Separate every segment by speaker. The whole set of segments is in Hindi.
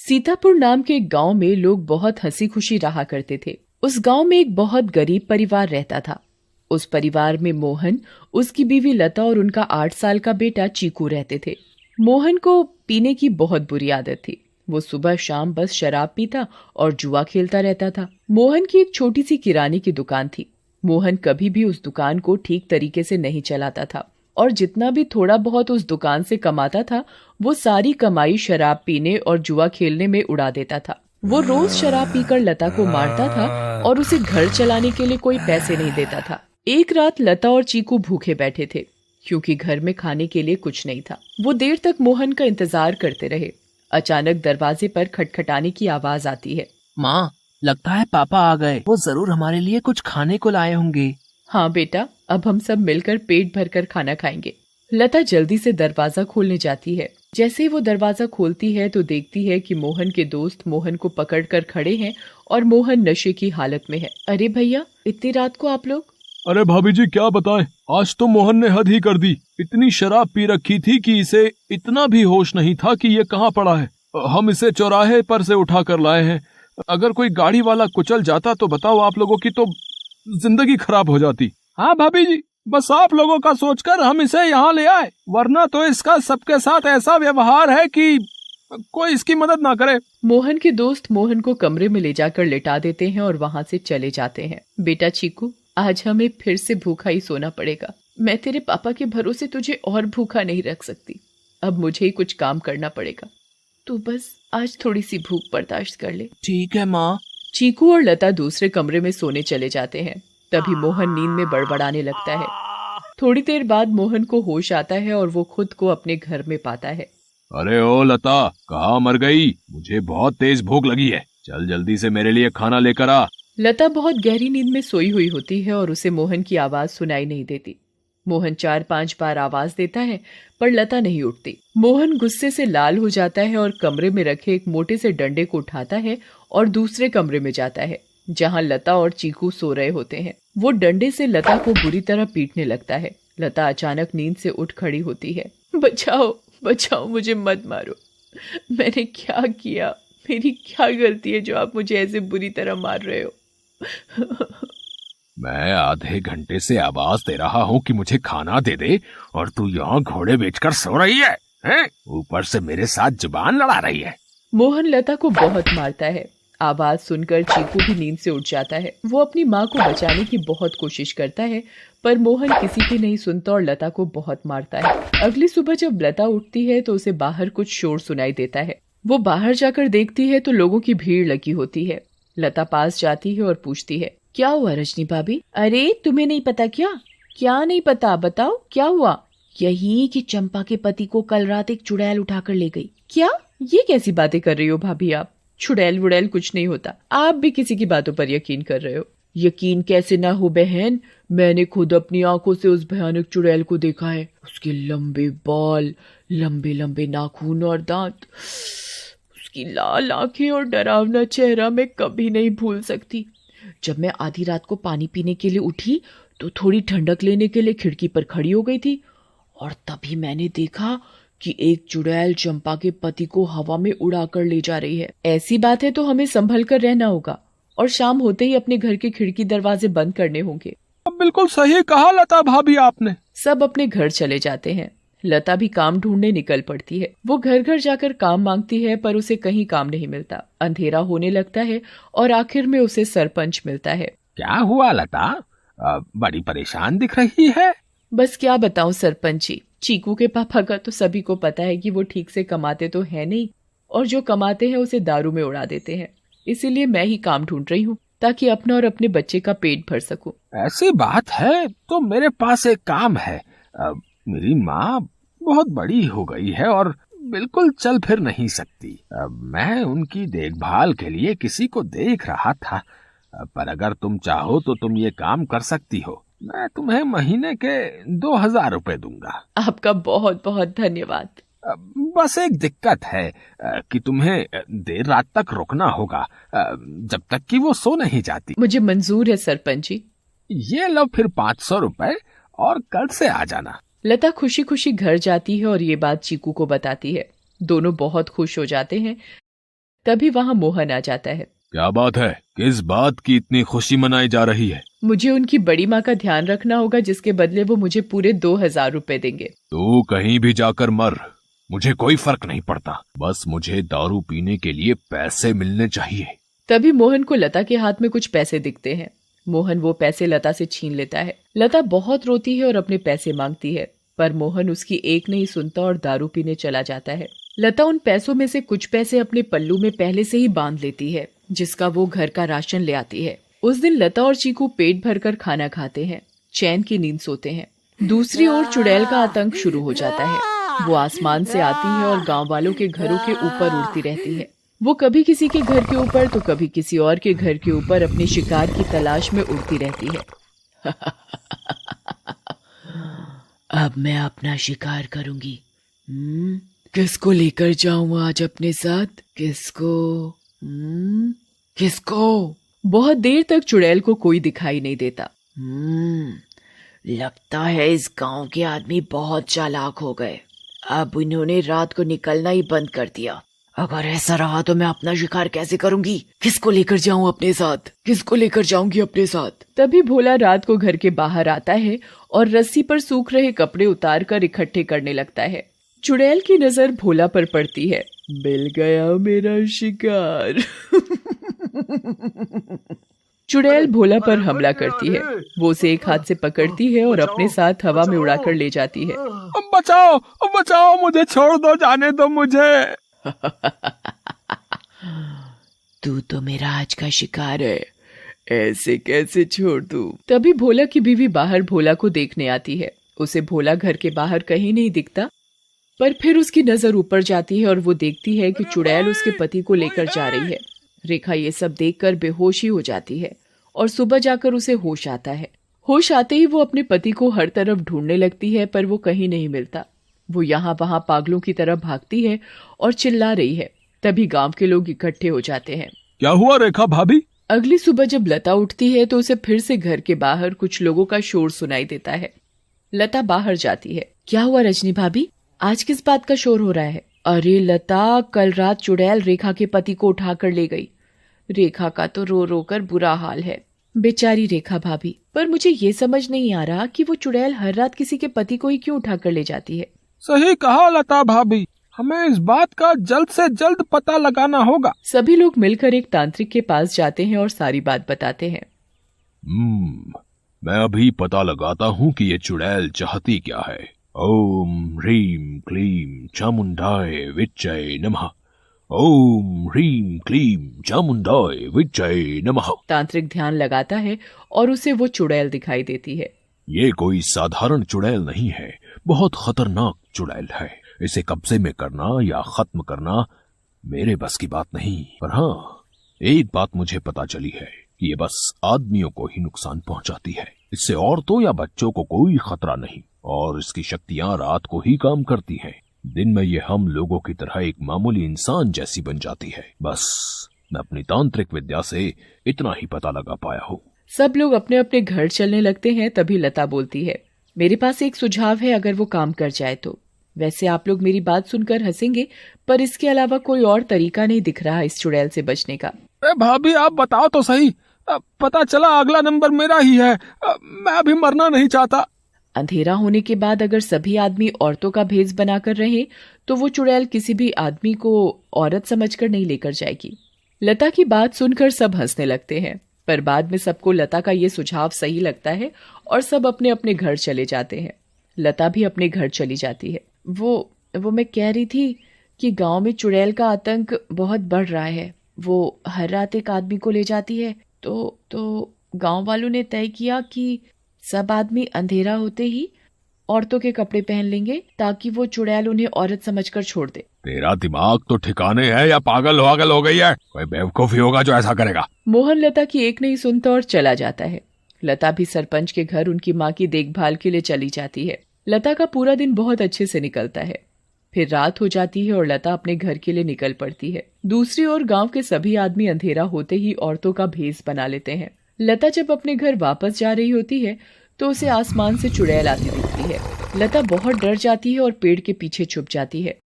Speaker 1: सीतापुर नाम के एक गांव में लोग बहुत हंसी खुशी रहा करते थे। उस गांव में एक बहुत गरीब परिवार रहता था। उस परिवार में मोहन, उसकी बीवी लता और उनका 8 साल का बेटा चीकू रहते थे। मोहन को पीने की बहुत बुरी आदत थी। वो सुबह शाम बस शराब पीता और जुआ खेलता रहता था। मोहन की एक छोटी सी किराने की दुकान थी। मोहन कभी भी उस दुकान को ठीक तरीके से नहीं चलाता था और जितना भी थोड़ा बहुत उस दुकान से कमाता था वो सारी कमाई शराब पीने और जुआ खेलने में उड़ा देता था। वो रोज शराब पीकर लता को मारता था और उसे घर चलाने के लिए कोई पैसे नहीं देता था। एक रात लता और चीकू भूखे बैठे थे क्योंकि घर में खाने के लिए कुछ नहीं था। वो देर तक मोहन का इंतजार करते रहे। अचानक दरवाजे पर खटखटाने की आवाज आती है।
Speaker 2: माँ, लगता है पापा आ गए। वो जरूर हमारे लिए कुछ खाने को लाए होंगे।
Speaker 1: हाँ बेटा, अब हम सब मिलकर पेट भरकर खाना खाएंगे। लता जल्दी से दरवाजा खोलने जाती है। जैसे ही वो दरवाजा खोलती है तो देखती है कि मोहन के दोस्त मोहन को पकड़कर खड़े हैं और मोहन नशे की हालत में है। अरे भैया, इतनी रात को आप लोग?
Speaker 3: अरे भाभी जी, क्या बताएं, आज तो मोहन ने हद ही कर दी। इतनी शराब पी रखी थी कि इसे इतना भी होश नहीं था कि ये कहाँ पड़ा है। हम इसे चौराहे पर से उठा कर लाए हैं। अगर कोई गाड़ी वाला कुचल जाता तो बताओ, आप लोगों की तो जिंदगी खराब हो जाती। हाँ भाभी जी, बस आप लोगों का सोचकर हम इसे यहाँ ले आए, वरना तो इसका सबके साथ ऐसा व्यवहार है कि कोई इसकी मदद ना करे।
Speaker 1: मोहन के दोस्त मोहन को कमरे में ले जाकर लिटा देते हैं और वहाँ से चले जाते हैं। बेटा चीकू, आज हमें फिर से भूखा ही सोना पड़ेगा। मैं तेरे पापा के भरोसे तुझे और भूखा नहीं रख सकती। अब मुझे ही कुछ काम करना पड़ेगा। तू बस आज थोड़ी सी भूख बर्दाश्त कर ले।
Speaker 2: ठीक है माँ।
Speaker 1: चीकू और लता दूसरे कमरे में सोने चले जाते हैं। तभी मोहन नींद में बड़बड़ाने लगता है। थोड़ी देर बाद मोहन को होश आता है और वो खुद को अपने घर में पाता है।
Speaker 3: अरे ओ लता, कहाँ मर गई? मुझे बहुत तेज भूख लगी है। चल जल्दी से मेरे लिए खाना लेकर आ।
Speaker 1: लता बहुत गहरी नींद में सोई हुई होती है और उसे मोहन की आवाज सुनाई नहीं देती। मोहन 4-5 बार आवाज देता है पर लता नहीं उठती। मोहन गुस्से से लाल हो जाता है और कमरे में रखे एक मोटे से डंडे को उठाता है और दूसरे कमरे में जाता है जहां लता और चीकू सो रहे होते हैं। वो डंडे से लता को बुरी तरह पीटने लगता है। लता अचानक नींद से उठ खड़ी होती है। बचाओ बचाओ, मुझे मत मारो। मैंने क्या किया? मेरी क्या गलती है जो आप मुझे ऐसे बुरी तरह मार रहे हो?
Speaker 3: मैं आधे घंटे से आवाज दे रहा हूँ कि मुझे खाना दे दे और तू यहाँ घोड़े बेचकर सो रही है, हैं? ऊपर से मेरे साथ जुबान लड़ा रही है।
Speaker 1: मोहन लता को बहुत मारता है। आवाज सुनकर चीकू भी नींद से उठ जाता है। वो अपनी माँ को बचाने की बहुत कोशिश करता है पर मोहन किसी की नहीं सुनता और लता को बहुत मारता है। अगली सुबह जब लता उठती है तो उसे बाहर कुछ शोर सुनाई देता है। वो बाहर जाकर देखती है तो लोगों की भीड़ लगी होती है। लता पास जाती है और पूछती है, क्या हुआ रजनी भाभी? अरे तुम्हें नहीं पता क्या? क्या नहीं पता, बताओ क्या हुआ? यही कि चंपा के पति को कल रात एक चुड़ैल उठाकर ले गई। क्या? ये कैसी बातें कर रही हो भाभी आप? चुड़ैल वुड़ैल कुछ नहीं होता। आप भी किसी की बातों पर यकीन कर रहे हो। यकीन कैसे ना हो बहन, मैंने खुद अपनी आंखों से उस भयानक चुड़ैल को देखा है। उसके लंबे बाल, लंबे लंबे नाखून और दांत, उसकी लाल आंखें और डरावना चेहरा मैं कभी नहीं भूल सकती। जब मैं आधी रात को पानी पीने के लिए उठी तो थोड़ी ठंडक लेने के लिए खिड़की पर खड़ी हो गई थी और तभी मैंने देखा कि एक चुड़ैल चंपा के पति को हवा में उड़ाकर ले जा रही है। ऐसी बात है तो हमें संभल कर रहना होगा और शाम होते ही अपने घर के खिड़की दरवाजे बंद करने होंगे।
Speaker 3: अब बिल्कुल सही कहा लता भाभी आपने।
Speaker 1: सब अपने घर चले जाते हैं। लता भी काम ढूंढने निकल पड़ती है। वो घर घर जाकर काम मांगती है पर उसे कहीं काम नहीं मिलता। अंधेरा होने लगता है और आखिर में उसे सरपंच मिलता है।
Speaker 3: क्या हुआ लता? बड़ी परेशान दिख रही है।
Speaker 1: बस क्या बताऊं सरपंच जी, चीकू के पापा का तो सभी को पता है कि वो ठीक से कमाते तो है नहीं और जो कमाते हैं उसे दारू में उड़ा देते हैं। इसीलिए मैं ही काम ढूंढ रही हूँ ताकि अपना और अपने बच्चे का पेट भर सकूं।
Speaker 3: ऐसी बात है तो मेरे पास एक काम है। मेरी माँ बहुत बड़ी हो गई है और बिल्कुल चल फिर नहीं सकती। मैं उनकी देखभाल के लिए किसी को देख रहा था, पर अगर तुम चाहो तो तुम ये काम कर सकती हो। मैं तुम्हें महीने के 2000 रुपए दूंगा।
Speaker 1: आपका बहुत बहुत धन्यवाद।
Speaker 3: बस एक दिक्कत है कि तुम्हें देर रात तक रुकना होगा, जब तक कि वो सो नहीं जाती।
Speaker 1: मुझे मंजूर है सरपंच जी।
Speaker 3: ये लो फिर 500 रुपए और कल से आ जाना।
Speaker 1: लता खुशी खुशी घर जाती है और ये बात चीकू को बताती है। दोनों बहुत खुश हो जाते हैं। तभी वहाँ मोहन आ जाता है।
Speaker 3: क्या बात है? किस बात की इतनी खुशी मनाई जा रही है?
Speaker 1: मुझे उनकी बड़ी माँ का ध्यान रखना होगा, जिसके बदले वो मुझे पूरे 2000 रुपए देंगे।
Speaker 3: तू कहीं भी जाकर मर, मुझे कोई फर्क नहीं पड़ता, बस मुझे दारू पीने के लिए पैसे मिलने चाहिए।
Speaker 1: तभी मोहन को लता के हाथ में कुछ पैसे दिखते हैं। मोहन वो पैसे लता से छीन लेता है। लता बहुत रोती है और अपने पैसे मांगती है, पर मोहन उसकी एक नहीं सुनता और दारू पीने चला जाता है। लता उन पैसों में से कुछ पैसे अपने पल्लू में पहले से ही बांध लेती है, जिसका वो घर का राशन ले आती है। उस दिन लता और चीकू पेट भरकर खाना खाते हैं, चैन की नींद सोते हैं। दूसरी ओर चुड़ैल का आतंक शुरू हो जाता है। वो आसमान से आती है और गांव वालों के घरों के ऊपर उड़ती रहती है। वो कभी किसी के घर के ऊपर तो कभी किसी और के घर के ऊपर अपने शिकार की तलाश में उड़ती रहती है। अब मैं अपना शिकार करूंगी। किसको लेकर जाऊं आज अपने साथ? किसको? बहुत देर तक चुड़ैल को कोई दिखाई नहीं देता। लगता है इस गांव के आदमी बहुत चालाक हो गए। अब इन्होंने रात को निकलना ही बंद कर दिया। अगर ऐसा रहा तो मैं अपना शिकार कैसे करूंगी? किसको लेकर जाऊं अपने साथ? किसको लेकर जाऊंगी अपने साथ? तभी भोला रात को घर के बाहर आता है और रस्सी पर सूख रहे कपड़े उतार कर इकट्ठे करने लगता है। चुड़ैल की नजर भोला पर पड़ती है। मिल गया मेरा शिकार। चुड़ैल भोला पर हमला करती है। वो उसे एक हाथ से पकड़ती है और अपने साथ हवा में उड़ाकर ले जाती है।
Speaker 3: बचाओ बचाओ, मुझे छोड़ दो, जाने दो मुझे।
Speaker 1: तू तो मेरा आज का शिकार है, ऐसे कैसे छोड़ दूं? तभी भोला की बीवी बाहर भोला को देखने आती है। उसे भोला घर के बाहर कहीं नहीं दिखता, पर फिर उसकी नजर ऊपर जाती है और वो देखती है कि चुड़ैल उसके पति को लेकर जा रही है। रेखा ये सब देखकर बेहोश ही हो जाती है और सुबह जाकर उसे होश आता है। होश आते ही वो अपने पति को हर तरफ ढूंढने लगती है, पर वो कहीं नहीं मिलता। वो यहाँ वहां पागलों की तरह भागती है और चिल्ला रही है। तभी गांव के लोग इकट्ठे हो जाते हैं।
Speaker 3: क्या हुआ रेखा भाभी?
Speaker 1: अगली सुबह जब लता उठती है तो उसे फिर से घर के बाहर कुछ लोगों का शोर सुनाई देता है। लता बाहर जाती है। क्या हुआ रजनी भाभी, आज किस बात का शोर हो रहा है? अरे लता, कल रात चुड़ैल रेखा के पति को उठाकर ले गई। रेखा का तो रो रो कर बुरा हाल है। बेचारी रेखा भाभी, पर मुझे ये समझ नहीं आ रहा कि वो चुड़ैल हर रात किसी के पति को ही क्यों उठाकर ले जाती है।
Speaker 3: सही कहा लता भाभी, हमें इस बात का जल्द से जल्द पता लगाना होगा।
Speaker 1: सभी लोग मिलकर एक तांत्रिक के पास जाते हैं और सारी बात बताते हैं।
Speaker 3: मैं अभी पता लगाता हूँ कि ये चुड़ैल चाहती क्या है। ओम ह्रीम क्लीम चामुंडाय विच्चय नमः। ओम ह्रीम क्लीम चामुंडाय विच्चय नमः। तांत्रिक
Speaker 1: ध्यान लगाता है और उसे वो चुड़ैल दिखाई देती है।
Speaker 3: ये कोई साधारण चुड़ैल नहीं है, बहुत खतरनाक चुड़ैल है। इसे कब्जे में करना या खत्म करना मेरे बस की बात नहीं। पर हाँ, एक बात मुझे पता चली है कि ये बस आदमियों को ही नुकसान पहुंचाती है। इससे औरतों या बच्चों को कोई खतरा नहीं, और इसकी शक्तियां रात को ही काम करती हैं। दिन में ये हम लोगों की तरह एक मामूली इंसान जैसी बन जाती है। बस मैं अपनी तांत्रिक विद्या से इतना ही पता लगा पाया हूँ।
Speaker 1: सब लोग अपने अपने घर चलने लगते हैं। तभी लता बोलती है, मेरे पास एक सुझाव है, अगर वो काम कर जाए तो। वैसे आप लोग मेरी बात सुनकर हंसेंगे, पर इसके अलावा कोई और तरीका नहीं दिख रहा इस चुड़ैल से बचने का।
Speaker 3: भाभी आप बताओ तो सही, पता चला अगला नंबर मेरा ही है। मैं अभी मरना नहीं चाहता।
Speaker 1: अंधेरा होने के बाद अगर सभी आदमी औरतों का भेष बनाकर रहे तो वो चुड़ैल किसी भी आदमी को औरत समझकर नहीं लेकर जाएगी। लता की बात सुनकर सब हंसने लगते हैं, पर बाद में सबको लता का ये सुझाव सही लगता है और सब अपने अपने घर चले जाते हैं। लता भी अपने घर चली जाती है। वो मैं कह रही थी कि गांव में चुड़ैल का आतंक बहुत बढ़ रहा है। वो हर रात एक आदमी को ले जाती है। तो गांव वालों ने तय किया कि सब आदमी अंधेरा होते ही औरतों के कपड़े पहन लेंगे, ताकि वो चुड़ैल उन्हें औरत समझकर छोड़ दे।
Speaker 3: तेरा दिमाग तो ठिकाने है या पागल हो गई है? कोई बेवकूफी होगा जो ऐसा करेगा।
Speaker 1: मोहन लता की एक नहीं सुनता और चला जाता है। लता भी सरपंच के घर उनकी माँ की देखभाल के लिए चली जाती है। लता का पूरा दिन बहुत अच्छे से निकलता है। फिर रात हो जाती है और लता अपने घर के लिए निकल पड़ती है। दूसरी ओर गांव के सभी आदमी अंधेरा होते ही औरतों का भेष बना लेते हैं। लता जब अपने घर वापस जा रही होती है तो उसे आसमान से चुड़ैल आती दिखती है। लता बहुत डर जाती है और पेड़ के पीछे छुप जाती है।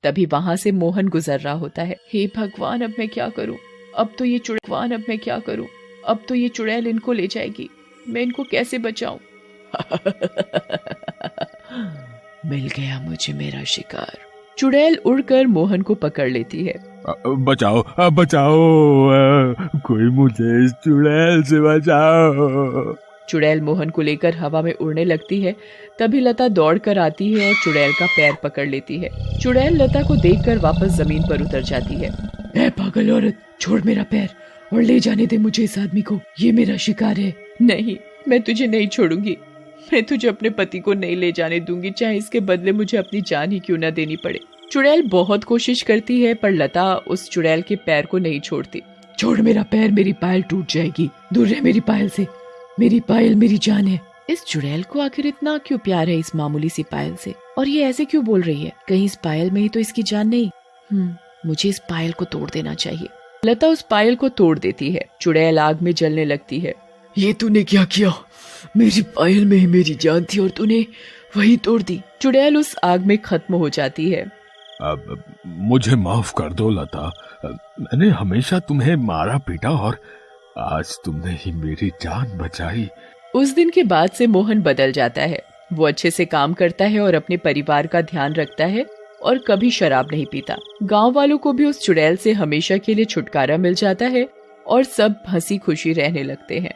Speaker 1: तभी वहाँ से मोहन गुजर रहा होता है। हे भगवान, अब मैं क्या करूँ? अब तो ये चुड़ैल इनको ले जाएगी। मैं इनको कैसे बचाऊं? मिल गया मुझे मेरा शिकार। चुड़ैल उड़कर मोहन को पकड़ लेती है।
Speaker 3: बचाओ बचाओ, कोई मुझे इस चुड़ैल से बचाओ।
Speaker 1: चुड़ैल मोहन को लेकर हवा में उड़ने लगती है। तभी लता दौड़ कर आती है और चुड़ैल का पैर पकड़ लेती है। चुड़ैल लता को देखकर वापस जमीन पर उतर जाती है। ऐ पागल औरत, छोड़ मेरा पैर और ले जाने दे मुझे इस आदमी को। ये मेरा शिकार है। नहीं, मैं तुझे नहीं छोड़ूंगी। मैं तुझे अपने पति को नहीं ले जाने दूंगी, चाहे इसके बदले मुझे अपनी जान ही क्यों न देनी पड़े। चुड़ैल बहुत कोशिश करती है पर लता उस चुड़ैल के पैर को नहीं छोड़ती। छोड़ मेरा पैर, मेरी पायल टूट जाएगी। दूर रह मेरी पायल से। मेरी पायल मेरी जान है। इस चुड़ैल को आखिर इतना क्यों प्यार है इस मामूली सी पायल से, और ये ऐसे क्यों बोल रही है? कहीं इस पायल में ही तो इसकी जान नहीं। मुझे इस पायल को तोड़ देना चाहिए। लता उस पायल को तोड़ देती है। चुड़ैल आग में जलने लगती है। ये तूने क्या किया? मेरी पायल में ही मेरी जान थी और तूने वही तोड़ दी। चुड़ैल उस आग में खत्म हो जाती है।
Speaker 3: अब मुझे माफ कर दो लता, मैंने हमेशा तुम्हें मारा पीटा और आज तुमने ही मेरी जान बचाई।
Speaker 1: उस दिन के बाद से मोहन बदल जाता है। वो अच्छे से काम करता है और अपने परिवार का ध्यान रखता है और कभी शराब नहीं पीता। गांव वालों को भी उस चुड़ैल से हमेशा के लिए छुटकारा मिल जाता है और सब हंसी खुशी रहने लगते हैं।